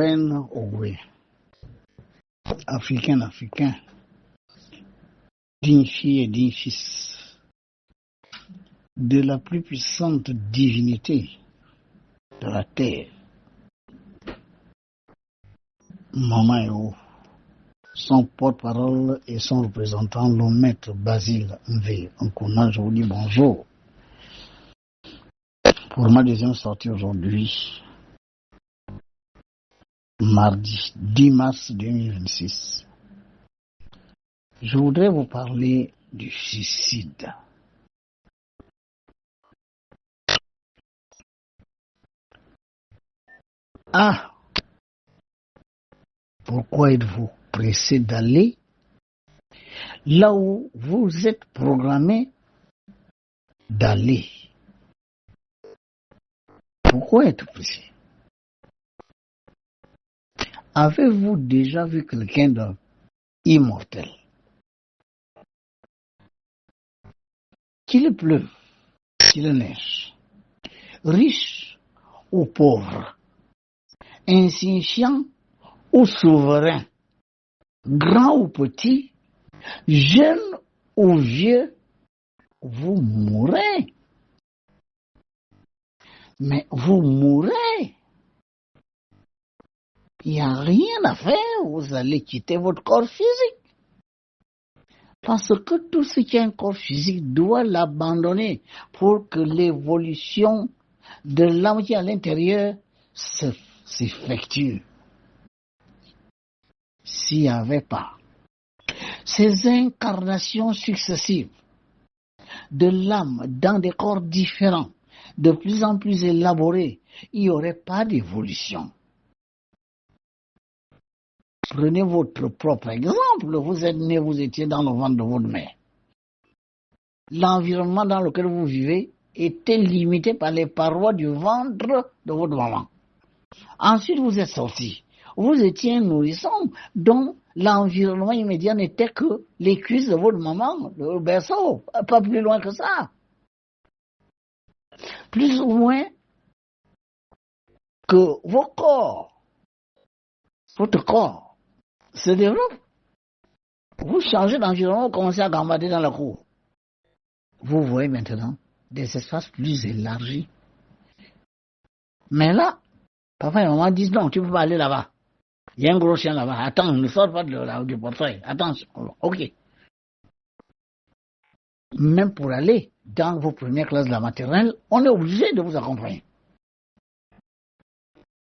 Owen Ogwe, africain, digne fille et digne fils de la plus puissante divinité de la terre, Maman Eo, son porte-parole et son représentant, le maître Basile Mvé Nkuna, je vous dis bonjour. Pour ma deuxième sortie aujourd'hui, mardi 10 mars 2026, je voudrais vous parler du suicide. Ah, pourquoi êtes-vous pressé d'aller là où vous êtes programmé d'aller? Pourquoi être pressé? Avez-vous déjà vu quelqu'un d'immortel? Qu'il pleuve, qu'il neige, riche ou pauvre, insignifiant ou souverain, grand ou petit, jeune ou vieux, vous mourrez. Mais vous mourrez. Il n'y a rien à faire, vous allez quitter votre corps physique. Parce que tout ce qui est un corps physique doit l'abandonner pour que l'évolution de l'âme qui est à l'intérieur s'effectue. S'il n'y avait pas ces incarnations successives de l'âme dans des corps différents, de plus en plus élaborés, il n'y aurait pas d'évolution. Prenez votre propre exemple. Vous êtes né, vous étiez dans le ventre de votre mère. L'environnement dans lequel vous vivez était limité par les parois du ventre de votre maman. Ensuite, vous êtes sorti. Vous étiez un nourrisson dont l'environnement immédiat n'était que les cuisses de votre maman, le berceau, pas plus loin que ça. Plus ou moins que vos corps, votre corps se développe. Vous changez d'environnement, vous commencez à gambader dans la cour. Vous voyez maintenant des espaces plus élargis. Mais là, papa et maman disent non, tu ne peux pas aller là-bas. Il y a un gros chien là-bas. Attends, ne sors pas du portail. Attention. Ok. Même pour aller dans vos premières classes de la maternelle, on est obligé de vous accompagner.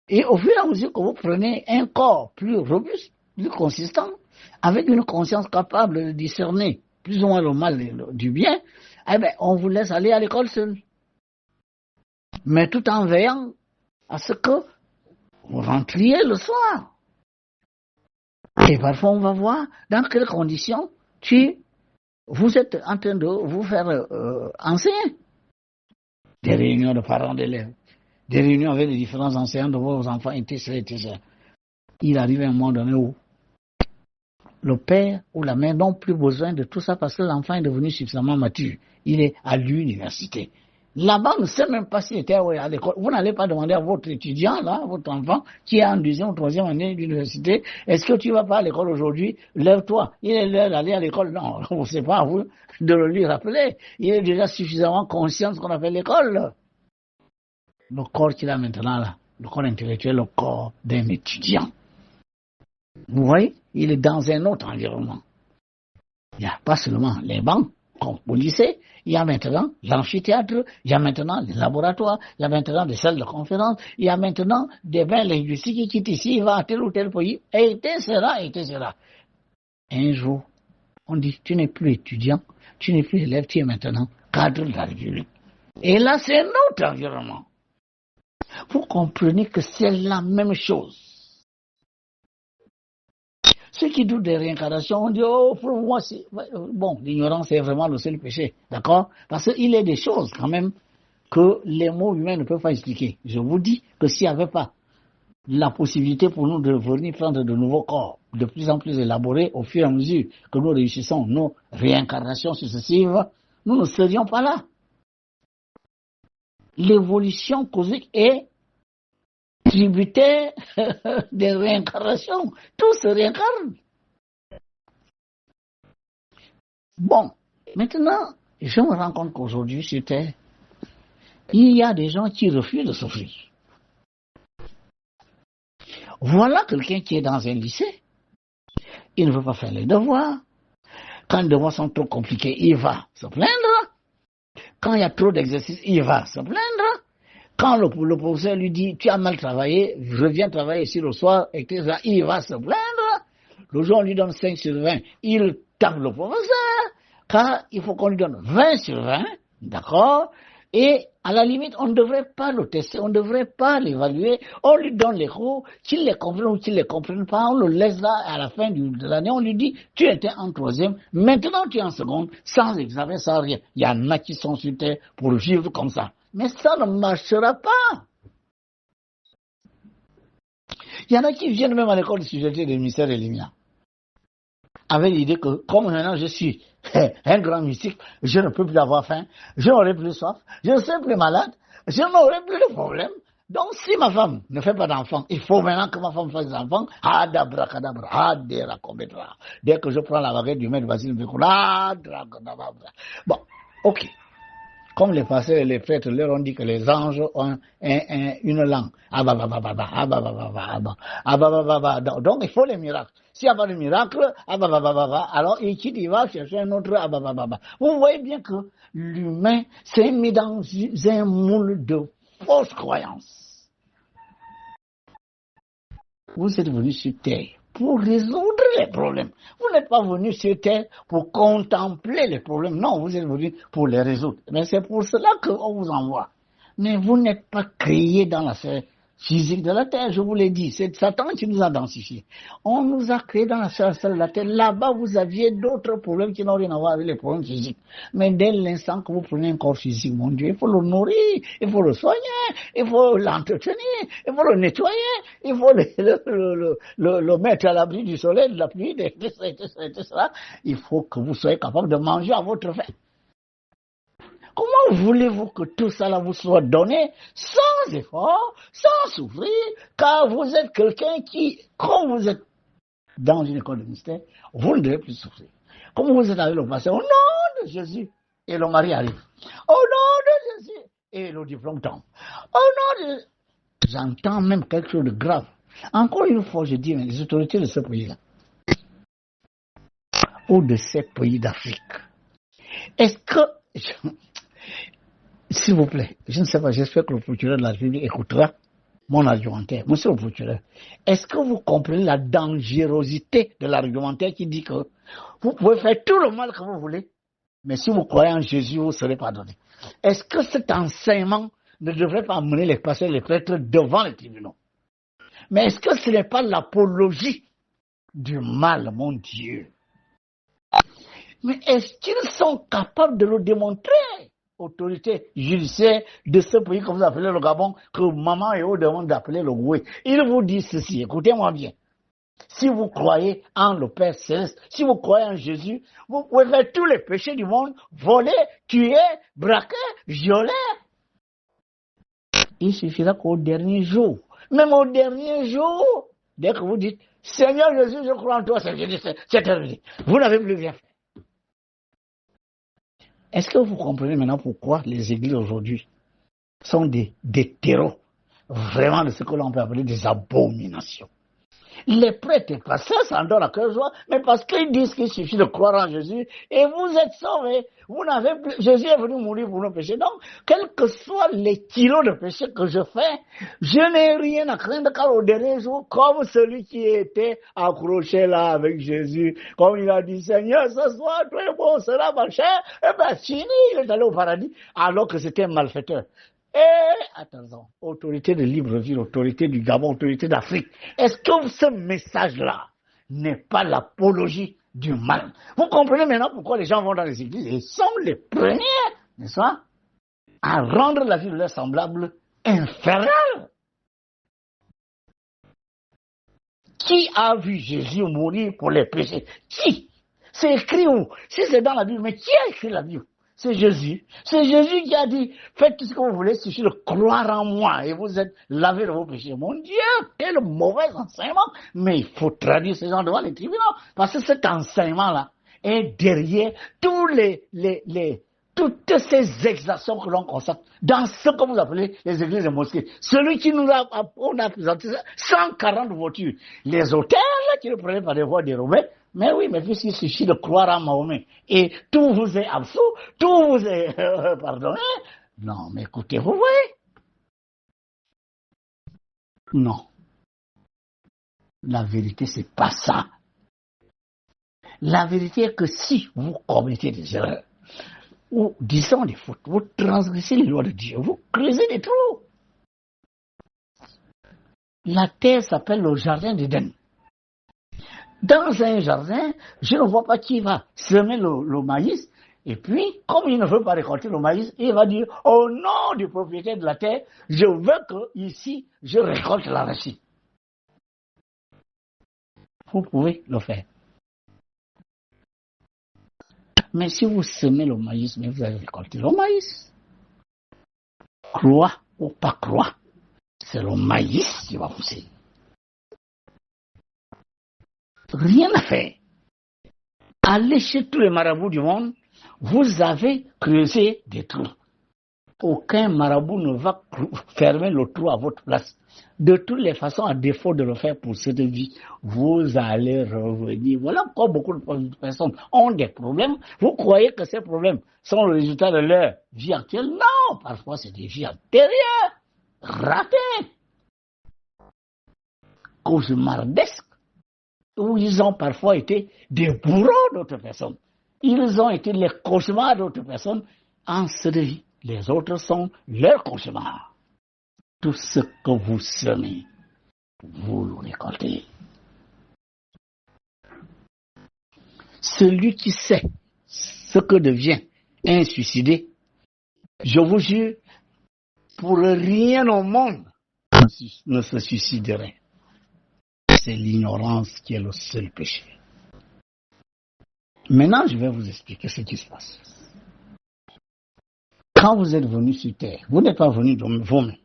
Et au fur et à mesure que vous prenez un corps plus robuste, plus consistant, avec une conscience capable de discerner plus ou moins le mal et du bien, eh bien, on vous laisse aller à l'école seul. Mais tout en veillant à ce que vous rentriez le soir. Et parfois, on va voir dans quelles conditions vous êtes en train de vous faire enseigner. Des réunions de parents d'élèves, des réunions avec les différents enseignants de vos enfants, etc. Il arrive un moment donné où le père ou la mère n'ont plus besoin de tout ça parce que l'enfant est devenu suffisamment mature. Il est à l'université. Là-bas, on ne sait même pas s'il était à l'école. Vous n'allez pas demander à votre étudiant, là, votre enfant, qui est en deuxième ou troisième année d'université, est-ce que tu ne vas pas à l'école aujourd'hui? Lève-toi. Il est l'heure d'aller à l'école. Non, on ne sait pas à vous de le lui rappeler. Il est déjà suffisamment conscient de ce qu'on appelle l'école. Le corps qu'il a maintenant, là, le corps intellectuel, le corps d'un étudiant. Vous voyez, il est dans un autre environnement. Il n'y a pas seulement les bancs, comme au lycée, il y a maintenant l'amphithéâtre, il y a maintenant les laboratoires, il y a maintenant des salles de conférence, il y a maintenant des bains linguistiques qui quittent ici, il va à tel ou tel pays, etc. Un jour, on dit, tu n'es plus étudiant, tu n'es plus élève, tu es maintenant cadre de la République. Et là, c'est un autre environnement. Vous comprenez que c'est la même chose. Ceux qui doutent des réincarnations, on dit, oh, pour moi, c'est... Bon, l'ignorance est vraiment le seul péché, d'accord? Parce qu'il y a des choses, quand même, que les mots humains ne peuvent pas expliquer. Je vous dis que s'il n'y avait pas la possibilité pour nous de venir prendre de nouveaux corps, de plus en plus élaborés, au fur et à mesure que nous réussissons nos réincarnations successives, nous ne serions pas là. L'évolution cosmique est tributaires des réincarnations. Tout se réincarne. Bon, maintenant, je me rends compte qu'aujourd'hui, sur Terre, il y a des gens qui refusent de souffrir. Voilà quelqu'un qui est dans un lycée. Il ne veut pas faire les devoirs. Quand les devoirs sont trop compliqués, il va se plaindre. Quand il y a trop d'exercices, il va se plaindre. Quand le professeur lui dit, tu as mal travaillé, reviens travailler ici le soir, etc., il va se plaindre. Le jour, on lui donne 5 sur 20, il tape le professeur. Car il faut qu'on lui donne 20 sur 20, d'accord? Et à la limite, on ne devrait pas le tester, on ne devrait pas l'évaluer. On lui donne les cours, qu'il les comprenne ou qu'il ne les comprenne pas, on le laisse là à la fin de l'année, on lui dit, tu étais en troisième, maintenant tu es en seconde, sans examen, sans rien. Il y en a qui sont sur terre pour vivre comme ça. Mais ça ne marchera pas. Il y en a qui viennent même à l'école de sujeté des mystères et lumières, avec l'idée que, comme maintenant je suis un grand mystique, je ne peux plus avoir faim, je n'aurai plus soif, je ne serai plus malade, je n'aurai plus de problème. Donc si ma femme ne fait pas d'enfants, il faut maintenant que ma femme fasse des enfants. Adabracadabra, aderacombedra. Dès que je prends la baguette du maître Basile Bécoula, adracadabra. Bon, ok. Comme les pasteurs et les prêtres leur ont dit que les anges ont une langue. Donc il faut les miracles. S'il n'y a pas de miracle, alors il va chercher un autre. Vous voyez bien que l'humain s'est mis dans un moule de fausses croyances. Vous êtes venu sur terre pour résoudre les problèmes. Vous n'êtes pas venu sur terre pour contempler les problèmes. Non, vous êtes venu pour les résoudre. Mais c'est pour cela qu'on vous envoie. Mais vous n'êtes pas créé dans la sphère physique de la terre, je vous l'ai dit. C'est Satan qui nous a densifiés. On nous a créés dans la sphère de la terre. Là-bas, vous aviez d'autres problèmes qui n'ont rien à voir avec les problèmes physiques. Mais dès l'instant que vous prenez un corps physique, mon Dieu, il faut le nourrir, il faut le soigner, il faut l'entretenir, il faut le nettoyer, il faut le mettre à l'abri du soleil, de la pluie, de cela. Il faut que vous soyez capable de manger à votre faim. Comment voulez-vous que tout ça vous soit donné sans effort, sans souffrir, car vous êtes quelqu'un qui, comme vous êtes dans une école de mystère, vous ne devez plus souffrir. Comme vous êtes avec le pasteur, au nom de Jésus, et le mari arrive. Au nom de Jésus, et le diplôme tombe. Au nom de... J'entends même quelque chose de grave. Encore une fois, je dis, les autorités de ce pays-là, ou de ces pays d'Afrique, est-ce que... S'il vous plaît, je ne sais pas, j'espère que le procureur de la République écoutera mon argumentaire. Monsieur le procureur, est-ce que vous comprenez la dangerosité de l'argumentaire qui dit que vous pouvez faire tout le mal que vous voulez, mais si vous croyez en Jésus, vous serez pardonné? Est-ce que cet enseignement ne devrait pas amener les pasteurs et les prêtres devant les tribunaux? Mais est-ce que ce n'est pas l'apologie du mal, mon Dieu? Mais est-ce qu'ils sont capables de le démontrer? Autorité judiciaire de ce pays que vous appelez le Gabon, que maman et vous demandent d'appeler le Goué. Ils vous disent ceci, écoutez-moi bien. Si vous croyez en le Père Céleste, si vous croyez en Jésus, vous pouvez faire tous les péchés du monde, voler, tuer, braquer, violer. Il suffira qu'au dernier jour, même au dernier jour, dès que vous dites, Seigneur Jésus, je crois en toi, c'est terminé. Vous n'avez plus rien fait. Est-ce que vous comprenez maintenant pourquoi les églises aujourd'hui sont des terreaux, vraiment de ce que l'on peut appeler des abominations? Les prêtres et pasteurs s'en donnent à cœur joie, mais parce qu'ils disent qu'il suffit de croire en Jésus et vous êtes sauvés. Vous n'avez plus... Jésus est venu mourir pour nos péchés. Donc, quels que soient les kilos de péché que je fais, je n'ai rien à craindre car au dernier jour, comme celui qui était accroché là avec Jésus, comme il a dit, Seigneur, ce soir, très bon sera ma chair, et bien fini, il est allé au paradis, alors que c'était un malfaiteur. Et, attention, autorité de Libreville, autorité du Gabon, autorité d'Afrique, est-ce que ce message-là n'est pas l'apologie du mal? Vous comprenez maintenant pourquoi les gens vont dans les églises et sont les premiers, n'est-ce pas, à rendre la vie de leurs semblables infernale? Qui a vu Jésus mourir pour les péchés? Qui? C'est écrit où? Si c'est dans la Bible, mais qui a écrit la Bible? C'est Jésus. C'est Jésus qui a dit, faites tout ce que vous voulez, il suffit de croire en moi et vous êtes lavés de vos péchés. Mon Dieu, quel mauvais enseignement. Mais il faut traduire ces gens devant les tribunaux. Parce que cet enseignement-là est derrière toutes ces exactions que l'on constate dans ce que vous appelez les églises et mosquées. Celui qui on a présenté 140 voitures. Les hôtels qui le prenaient par des voies dérobées. Mais oui, mais puisqu'il suffit de croire en Mahomet et tout vous est absous, tout vous est pardonné. Non, mais écoutez, vous voyez? Non. La vérité, c'est pas ça. La vérité est que si vous commettez des erreurs, ou disons des fautes, vous transgressez les lois de Dieu, vous creusez des trous. La terre s'appelle le jardin d'Éden. Dans un jardin, je ne vois pas qui va semer le maïs, et puis, comme il ne veut pas récolter le maïs, il va dire, au nom du propriétaire de la terre, je veux que ici, je récolte l'arachide. Vous pouvez le faire. Mais si vous semez le maïs, mais vous allez récolter le maïs. Croix ou pas croix, c'est le maïs qui va pousser. Rien à faire. Allez chez tous les marabouts du monde, vous avez creusé des trous. Aucun marabout ne va fermer le trou à votre place. De toutes les façons, à défaut de le faire pour cette vie, vous allez revenir. Voilà pourquoi beaucoup de personnes ont des problèmes. Vous croyez que ces problèmes sont le résultat de leur vie actuelle? Non, parfois c'est des vies antérieures, ratées, cauchemardesques, où ils ont parfois été des bourreaux d'autres personnes. Ils ont été les cauchemars d'autres personnes en cette vie. Les autres sont leurs cauchemars. Tout ce que vous semez, vous le récoltez. Celui qui sait ce que devient un suicidé, je vous jure, pour rien au monde ne se suiciderait. C'est l'ignorance qui est le seul péché. Maintenant, je vais vous expliquer ce qui se passe. Quand vous êtes venu sur terre, vous n'êtes pas venu de vous-même.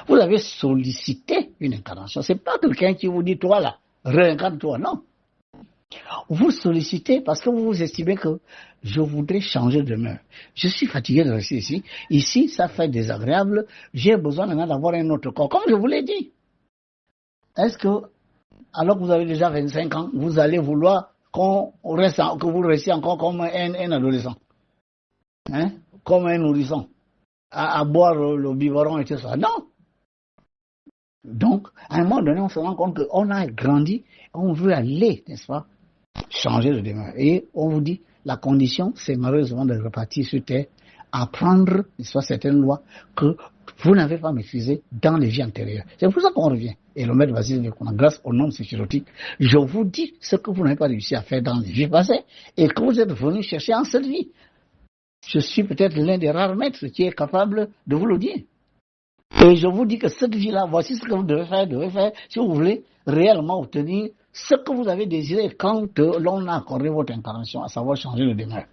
Vous avez sollicité une incarnation. Ce n'est pas quelqu'un qui vous dit, toi là, réincarne-toi, non. Vous sollicitez parce que vous estimez que je voudrais changer de demeure. Je suis fatigué de rester ici. Ici, ça fait désagréable. J'ai besoin maintenant d'avoir un autre corps. Comme je vous l'ai dit. Est-ce que, alors que vous avez déjà 25 ans, vous allez vouloir que vous restiez encore comme un adolescent, hein? Comme un nourrisson, à boire le biberon et tout ça? Non. Donc, à un moment donné, on se rend compte qu'on a grandi, on veut aller, n'est-ce pas, changer de demeure. Et on vous dit, la condition, c'est malheureusement de repartir sur terre, apprendre, n'est-ce pas, certaines lois que vous n'avez pas maîtrisées dans les vies antérieures. C'est pour ça qu'on revient. Et le maître Vasile Nekuna, grâce au nom séphirotique, je vous dis ce que vous n'avez pas réussi à faire dans les vies passées et que vous êtes venu chercher en cette vie. Je suis peut-être l'un des rares maîtres qui est capable de vous le dire. Et je vous dis que cette vie-là, voici ce que vous devez faire si vous voulez réellement obtenir ce que vous avez désiré quand l'on a accordé votre incarnation, à savoir changer de demeure.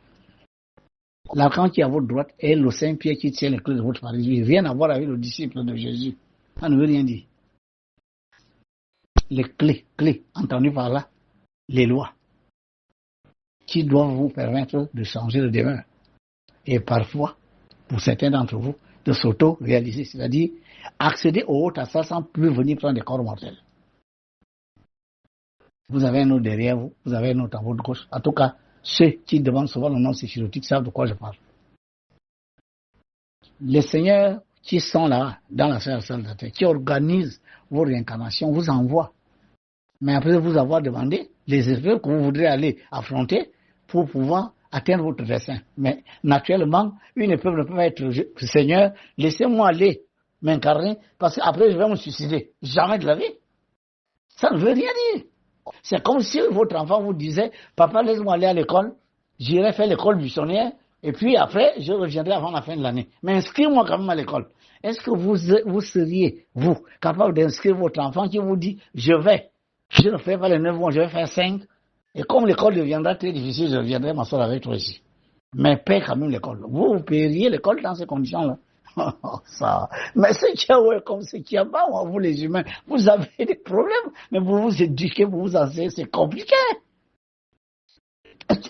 L'archange qui est à votre droite est le Saint-Pierre qui tient les clés de votre paradis. Rien à voir avec le disciple de Jésus. Ça ne veut rien dire. Les clés, entendues par là, les lois, qui doivent vous permettre de changer de demeure. Et parfois, pour certains d'entre vous, de s'auto-réaliser, c'est-à-dire accéder au haut assaut sans plus venir prendre des corps mortels. Vous avez un autre derrière vous, vous avez un autre à votre gauche. En tout cas, ceux qui demandent souvent le nom séphirotique savent de quoi je parle. Les seigneurs qui sont là, dans la salle de la terre, qui organisent vos réincarnations, vous envoient. Mais après vous avoir demandé les épreuves que vous voudrez aller affronter pour pouvoir atteindre votre dessein. Mais naturellement, une épreuve ne peut pas être Seigneur, laissez-moi aller m'incarner parce qu'après je vais me suicider. Jamais de la vie. Ça ne veut rien dire. C'est comme si votre enfant vous disait, papa, laisse-moi aller à l'école, j'irai faire l'école buissonnière, et puis après, je reviendrai avant la fin de l'année. Mais inscrivez-moi quand même à l'école. Est-ce que vous seriez, vous, capable d'inscrire votre enfant qui vous dit, je ne fais pas les 9 mois, je vais faire 5, et comme l'école deviendra très difficile, je reviendrai m'asseoir avec toi ici. mais paye quand même l'école. Vous payeriez l'école dans ces conditions-là. Ça. Mais ce qu'il y a, ouais, comme ce qu'il y a pas, vous les humains, vous avez des problèmes, mais vous vous éduquez, vous vous enseignez, c'est compliqué.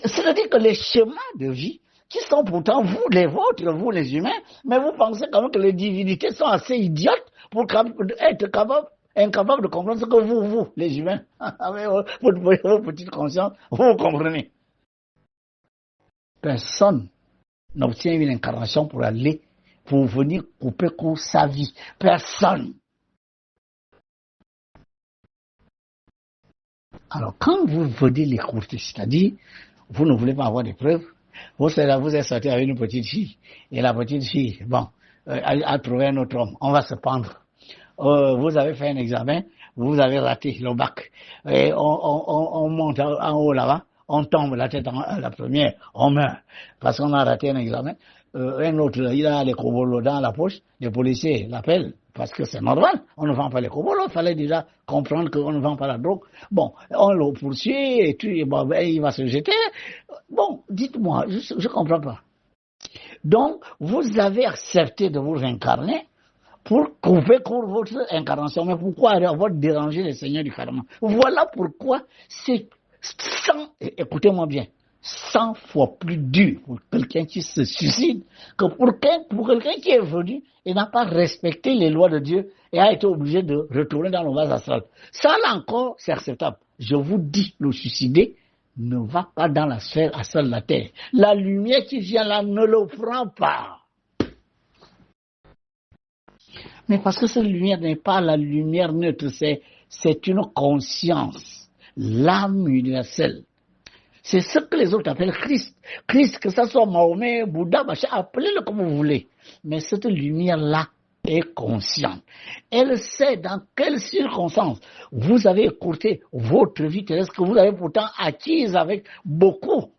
C'est-à-dire que les schémas de vie, qui sont pourtant vous, les vôtres, vous les humains, mais vous pensez quand même que les divinités sont assez idiotes pour être incapables de comprendre ce que vous, les humains, avec vos petites consciences, vous comprenez. Personne n'obtient une incarnation pour venir couper court sa vie. Personne. Alors, quand vous venez l'écouter, c'est-à-dire, vous ne voulez pas avoir des preuves, vous êtes sorti avec une petite fille, et la petite fille, bon, a trouvé un autre homme, on va se pendre. Vous avez fait un examen, vous avez raté le bac, et on monte en haut là-bas, on tombe la tête en la première, on meurt, parce qu'on a raté un examen. Un autre, il a les cobolos dans la poche, les policiers l'appellent, parce que c'est normal, on ne vend pas les cobolos, il fallait déjà comprendre qu'on ne vend pas la drogue. Bon, on le poursuit, et puis bon, il va se jeter. Bon, dites-moi, je ne comprends pas. Donc, vous avez accepté de vous réincarner pour couper court votre incarnation. Mais pourquoi avoir dérangé le Seigneur du firmament? Voilà pourquoi c'est écoutez-moi bien, 100 fois plus dur pour quelqu'un qui se suicide que pour quelqu'un qui est venu et n'a pas respecté les lois de Dieu et a été obligé de retourner dans le bas astral. Ça, là encore, c'est acceptable. Je vous dis, le suicidé ne va pas dans la sphère astrale de la terre. La lumière qui vient là ne le prend pas. Mais parce que cette lumière n'est pas la lumière neutre, c'est une conscience, l'âme universelle. C'est ce que les autres appellent Christ. Christ, que ce soit Mahomet, Bouddha, appelez-le comme vous voulez. Mais cette lumière-là est consciente. Elle sait dans quelles circonstances vous avez écourté votre vie terrestre que vous avez pourtant acquise avec beaucoup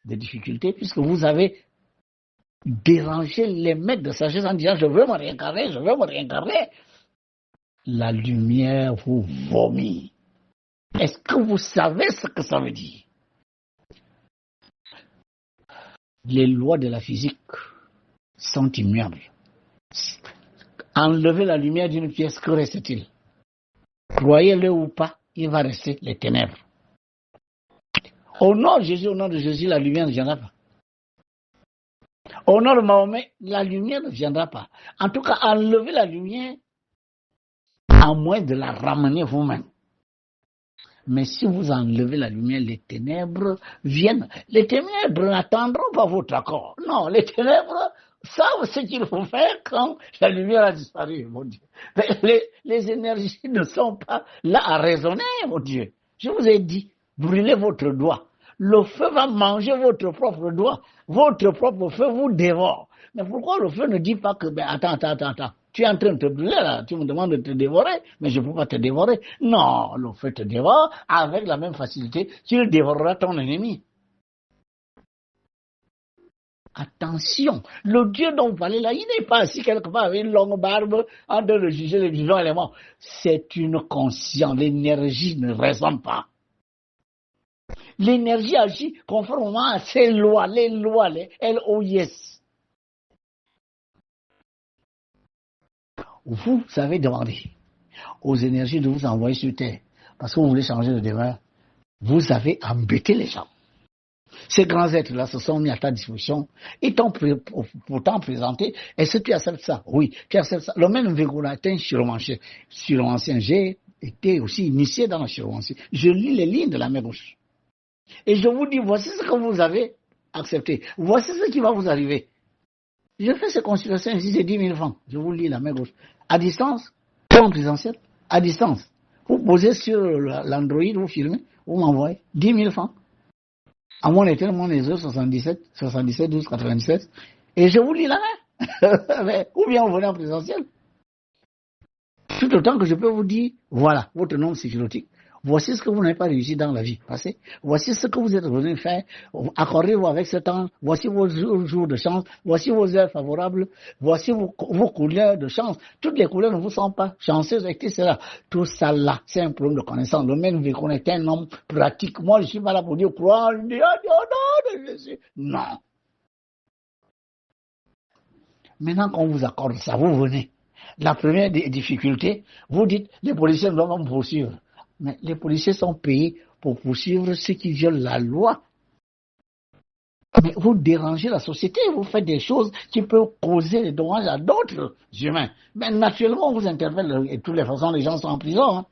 de difficultés, puisque vous avez dérangé les maîtres de sagesse en disant « je veux me réincarner, je veux me réincarner ». La lumière vous vomit. Est-ce que vous savez ce que ça veut dire? Les lois de la physique sont immuables. Enlever la lumière d'une pièce, que reste-t-il? Croyez-le ou pas, il va rester les ténèbres. Au nom de Jésus, la lumière ne viendra pas. Au nom de Mahomet, la lumière ne viendra pas. En tout cas, enlever la lumière, à moins de la ramener vous-même. Mais si vous enlevez la lumière, les ténèbres viennent. Les ténèbres n'attendront pas votre accord. Non, les ténèbres savent ce qu'il faut faire quand la lumière a disparu, mon Dieu. Mais les énergies ne sont pas là à raisonner, mon Dieu. Je vous ai dit, brûlez votre doigt. Le feu va manger votre propre doigt. Votre propre feu vous dévore. Mais pourquoi le feu ne dit pas que, attends. Tu es en train de te brûler là, tu me demandes de te dévorer, mais je ne peux pas te dévorer. Non, le feu te dévore avec la même facilité qu'il dévorera ton ennemi. Attention, le Dieu dont vous parlez là, il n'est pas assis quelque part avec une longue barbe en train de juger les vivants et les morts. C'est une conscience, l'énergie ne raisonne pas. L'énergie agit conformément à ces lois, les LOIS. Vous avez demandé aux énergies de vous envoyer sur Terre parce que vous voulez changer de demeure. Vous avez embêté les gens. Ces grands êtres-là se sont mis à ta disposition. Ils t'ont pourtant présenté. Est-ce que tu acceptes ça? Oui, tu acceptes ça. Le même Végula est un chiromancien. J'ai été aussi initié dans la chiromancie. Je lis les lignes de la main gauche. Et je vous dis, voici ce que vous avez accepté. Voici ce qui va vous arriver. Je fais ces consultations ici, c'est 10 000 francs. Je vous lis la main gauche. À distance, pas en présentiel, à distance. Vous posez sur l'Android, vous filmez, vous m'envoyez 10 000 francs. À mon état, mon réseau 77 12 97. Et je vous lis la main. Ou bien vous venez en présentiel. Tout autant que je peux vous dire, voilà, votre nom psychologique. Voici ce que vous n'avez pas réussi dans la vie passée. Voici ce que vous êtes venu faire. Accordez-vous avec ce temps. Voici vos jours de chance. Voici vos heures favorables. Voici vos couleurs de chance. Toutes les couleurs ne vous sont pas chanceuses avec cela. Tout ça là, c'est un problème de connaissance. Le même vu qu'on est un homme pratique. Moi, je ne suis pas là pour dire croire. Non. Maintenant qu'on vous accorde ça, vous venez. La première difficulté, vous dites, les policiers doivent me poursuivre. Mais les policiers sont payés pour poursuivre ceux qui violent la loi. Mais vous dérangez la société, vous faites des choses qui peuvent causer des dommages à d'autres humains. Mais naturellement, on vous interpelle et de toutes les façons, les gens sont en prison. Hein.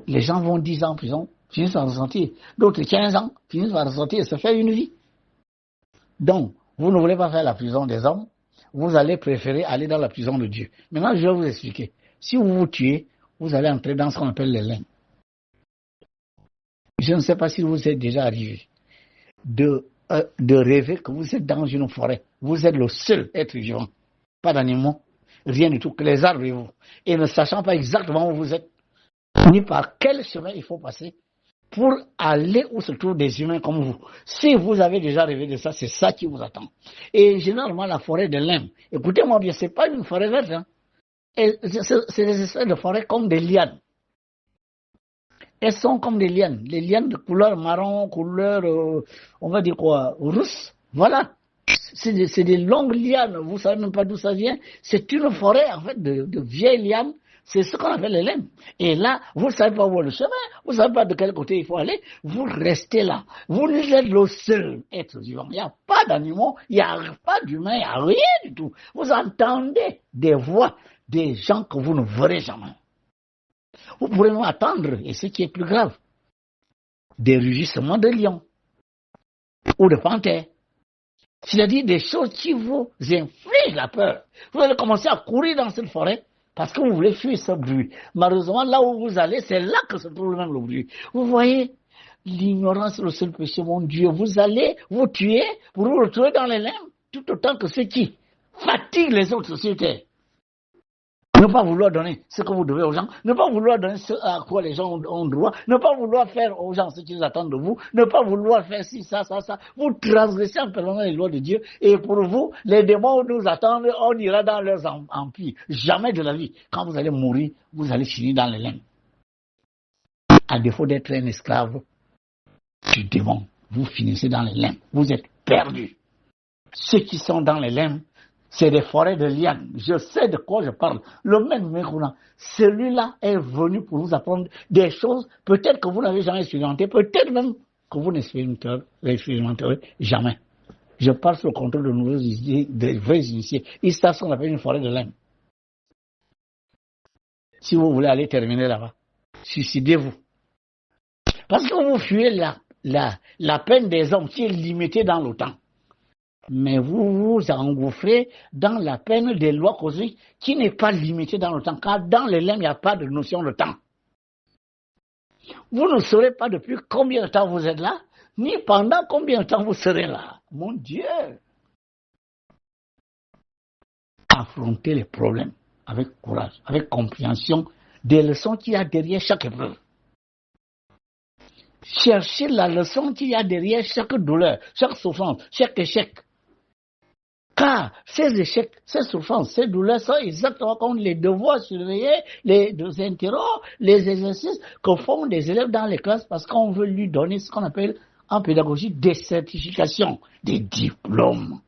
Les gens vont 10 ans en prison, finissent par ressortir. D'autres 15 ans, finissent par ressortir et se faire une vie. Donc, vous ne voulez pas faire la prison des hommes, vous allez préférer aller dans la prison de Dieu. Maintenant, je vais vous expliquer. Si vous vous tuez, vous allez entrer dans ce qu'on appelle les limbes. Je ne sais pas si vous êtes déjà arrivé de rêver que vous êtes dans une forêt. Vous êtes le seul être vivant. Pas d'animaux, rien du tout, que les arbres et vous. Et ne sachant pas exactement où vous êtes, ni par quel chemin il faut passer pour aller où se trouvent des humains comme vous. Si vous avez déjà rêvé de ça, c'est ça qui vous attend. Et généralement, la forêt de limbes, écoutez-moi bien, c'est pas une forêt verte. Hein. C'est des espèces de forêts comme des lianes. Elles sont comme des lianes. Les lianes de couleur marron, couleur, on va dire quoi, rousse. Voilà. C'est des longues lianes. Vous savez même pas d'où ça vient. C'est une forêt, en fait, de vieilles lianes. C'est ce qu'on appelle les limbes. Et là, vous ne savez pas où est le chemin. Vous ne savez pas de quel côté il faut aller. Vous restez là. Vous êtes le seul être vivant. Il n'y a pas d'animaux. Il n'y a pas d'humains. Il n'y a rien du tout. Vous entendez des voix des gens que vous ne verrez jamais. Vous pourrez nous attendre, et ce qui est plus grave, des rugissements de lions ou de panthères. C'est-à-dire des choses qui vous infligent la peur. Vous allez commencer à courir dans cette forêt parce que vous voulez fuir ce bruit. Malheureusement, là où vous allez, c'est là que se trouve même le bruit. Vous voyez, l'ignorance est le seul péché, mon Dieu. Vous allez vous tuer pour vous retrouver dans les limbes, tout autant que ceux qui fatiguent les autres sociétés. Ne pas vouloir donner ce que vous devez aux gens, ne pas vouloir donner ce à quoi les gens ont droit, ne pas vouloir faire aux gens ce qu'ils attendent de vous, ne pas vouloir faire ci, ça. Vous transgressez en permanence les lois de Dieu et pour vous, les démons nous attendent, on ira dans leurs empires. Jamais de la vie. Quand vous allez mourir, vous allez finir dans les limbes. À défaut d'être un esclave du démon, vous finissez dans les limbes. Vous êtes perdus. Ceux qui sont dans les limbes, c'est des forêts de lianes. Je sais de quoi je parle. Le même Mékouna, celui-là est venu pour vous apprendre des choses, peut-être que vous n'avez jamais expérimenté, peut-être même que vous n'expérimenterez jamais. Je parle sous le contrôle de nouveaux idées, de vrais initiés. Ils savent ce qu'on appelle une forêt de lianes. Si vous voulez aller terminer là-bas, suicidez-vous. Parce que vous fuyez la peine des hommes qui est limitée dans le temps. Mais vous vous engouffrez dans la peine des lois cosmiques qui n'est pas limitée dans le temps, car dans les limbes, il n'y a pas de notion de temps. Vous ne saurez pas depuis combien de temps vous êtes là, ni pendant combien de temps vous serez là. Mon Dieu! Affrontez les problèmes avec courage, avec compréhension des leçons qu'il y a derrière chaque épreuve. Cherchez la leçon qu'il y a derrière chaque douleur, chaque souffrance, chaque échec. Car ces échecs, ces souffrances, ces douleurs sont exactement comme les devoirs surveillés, les interros, les exercices que font des élèves dans les classes parce qu'on veut lui donner ce qu'on appelle en pédagogie des certifications, des diplômes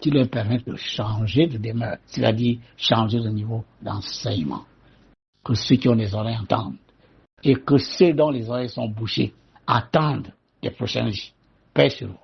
qui leur permettent de changer de demeure, c'est-à-dire changer de niveau d'enseignement. Que ceux qui ont les oreilles entendent et que ceux dont les oreilles sont bouchées attendent les prochaines vies. Paix sur vous.